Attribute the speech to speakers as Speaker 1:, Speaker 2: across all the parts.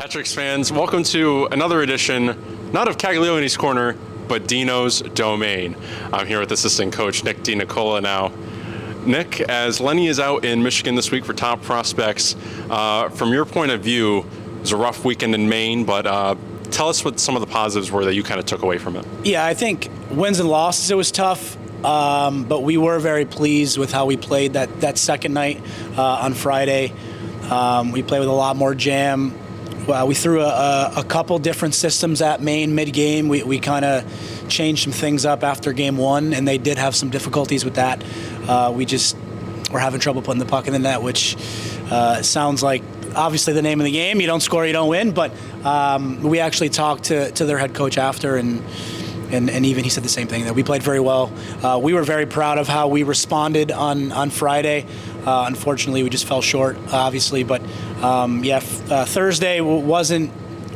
Speaker 1: Patrick's fans, welcome to another edition, not of Caglianone's Corner, but Dino's Domain. I'm here with assistant coach Nick DiNicola now. Nick, as Lenny is out in Michigan this week for top prospects, from your point of view, it was a rough weekend in Maine, but tell us what some of the positives were that you kind of took away from it.
Speaker 2: Yeah, I think wins and losses, it was tough, but we were very pleased with how we played that second night on Friday. We played with a lot more jam. We threw a couple different systems at Maine mid-game. We kind of changed some things up after game one, and they did have some difficulties with that. We're having trouble putting the puck in the net, which sounds like obviously the name of the game. You don't score, you don't win. But we actually talked to their head coach after, and even he said the same thing, that we played very well. We were very proud of how we responded on Friday. Unfortunately, we just fell short, obviously. But Thursday wasn't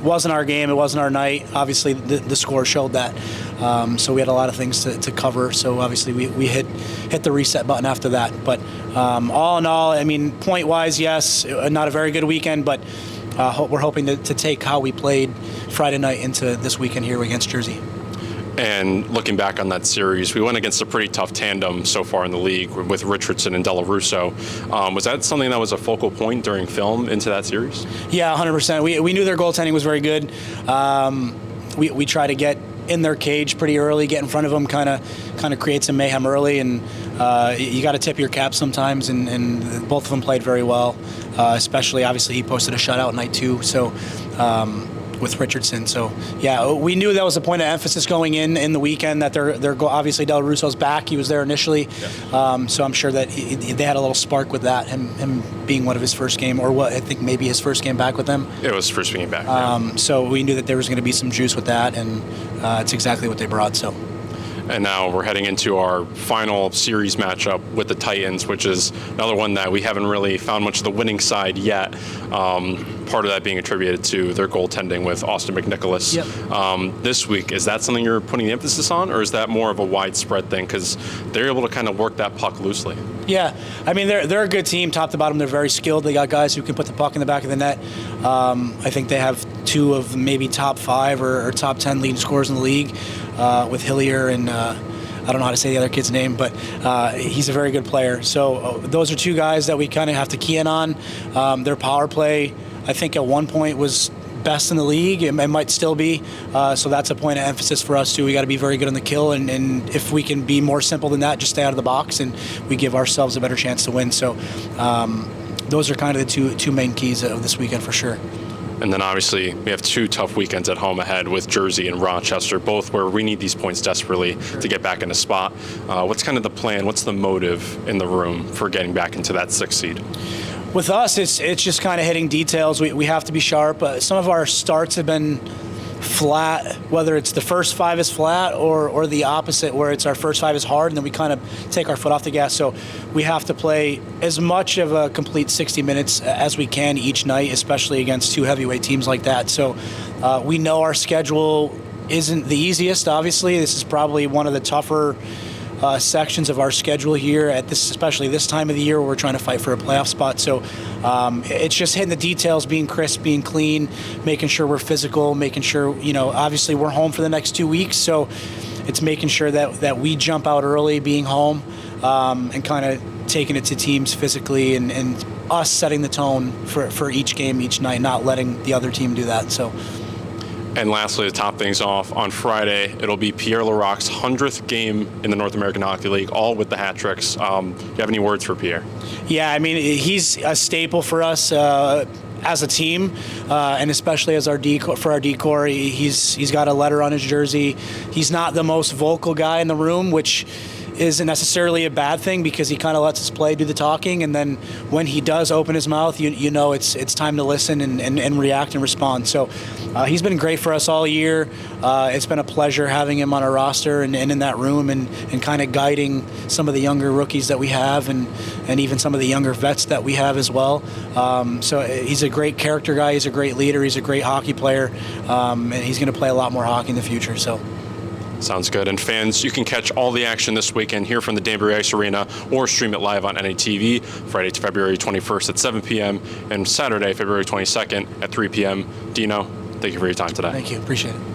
Speaker 2: our game. It wasn't our night. Obviously, the score showed that. So we had a lot of things to cover. So obviously, we hit the reset button after that. But all in all, I mean, point-wise, yes, not a very good weekend, but we're hoping to take how we played Friday night into this weekend here against Jersey.
Speaker 1: And looking back on that series, we went against a pretty tough tandem so far in the league with Richardson and Della Russo. Was that something that was a focal point during film into that series?
Speaker 2: Yeah, 100%. We knew their goaltending was very good. We try to get in their cage pretty early, get in front of them, kind of create some mayhem early, and you got to tip your cap sometimes. And both of them played very well. Especially, obviously, he posted a shutout night two. So. With Richardson. So, yeah, we knew that was a point of emphasis going in the weekend, that they're obviously Del Russo's back. He was there initially. Yeah. So I'm sure that they had a little spark with that, him being one of his first game, or what I think maybe his first game back with them.
Speaker 1: It was first game back. Yeah.
Speaker 2: So we knew that there was going to be some juice with that, and it's exactly what they brought. So.
Speaker 1: And now we're heading into our final series matchup with the Titans, which is another one that we haven't really found much of the winning side yet. Part of that being attributed to their goaltending with Austin McNicholas.
Speaker 2: Yep.
Speaker 1: This week, is that something you're putting the emphasis on, or is that more of a widespread thing? Because they're able to kind of work that puck loosely.
Speaker 2: Yeah, I mean, they're a good team, top to bottom. They're very skilled. They got guys who can put the puck in the back of the net. I think they have two of maybe top 5 or top 10 leading scorers in the league, with Hillier and I don't know how to say the other kid's name, but he's a very good player. So those are two guys that we kind of have to key in on. Their power play, I think at one point was best in the league. It might still be. So that's a point of emphasis for us too. We got to be very good on the kill, and if we can be more simple than that, just stay out of the box, and we give ourselves a better chance to win. So those are kind of the two main keys of this weekend for sure.
Speaker 1: And then obviously we have 2 tough weekends at home ahead with Jersey and Rochester, both where we need these points desperately to get back in a spot. What's kind of the plan? What's the motive in the room for getting back into that 6th seed?
Speaker 2: With us, it's just kind of hitting details. We have to be sharp. Some of our starts have been flat, whether it's the first 5 is flat or the opposite, where it's our first 5 is hard, and then we kind of take our foot off the gas. So we have to play as much of a complete 60 minutes as we can each night, especially against 2 heavyweight teams like that. So we know our schedule isn't the easiest, obviously. This is probably one of the tougher sections of our schedule here especially this time of the year, where we're trying to fight for a playoff spot. So it's just hitting the details, being crisp, being clean, making sure we're physical, making sure, obviously we're home for the next 2 weeks. So it's making sure that we jump out early, being home, and kind of taking it to teams physically, and us setting the tone for each game, each night, not letting the other team do that. So.
Speaker 1: And lastly, to top things off, on Friday, it'll be Pierre Larocque's 100th game in the North American Hockey League, all with the hat tricks. Do you have any words for Pierre?
Speaker 2: Yeah, I mean, he's a staple for us as a team, and especially as our decor. He's got a letter on his jersey. He's not the most vocal guy in the room, which isn't necessarily a bad thing, because he kind of lets us play, do the talking, and then when he does open his mouth, you know it's time to listen and react and respond. So he's been great for us all year. It's been a pleasure having him on our roster and in that room, and kind of guiding some of the younger rookies that we have, and even some of the younger vets that we have as well. So he's a great character guy. He's a great leader. He's a great hockey player, and he's going to play a lot more hockey in the future. So.
Speaker 1: Sounds good. And fans, you can catch all the action this weekend here from the Danbury Ice Arena or stream it live on NATV Friday, February 21st at 7 p.m. and Saturday, February 22nd at 3 p.m. Dino, thank you for your time today.
Speaker 2: Thank you. Appreciate it.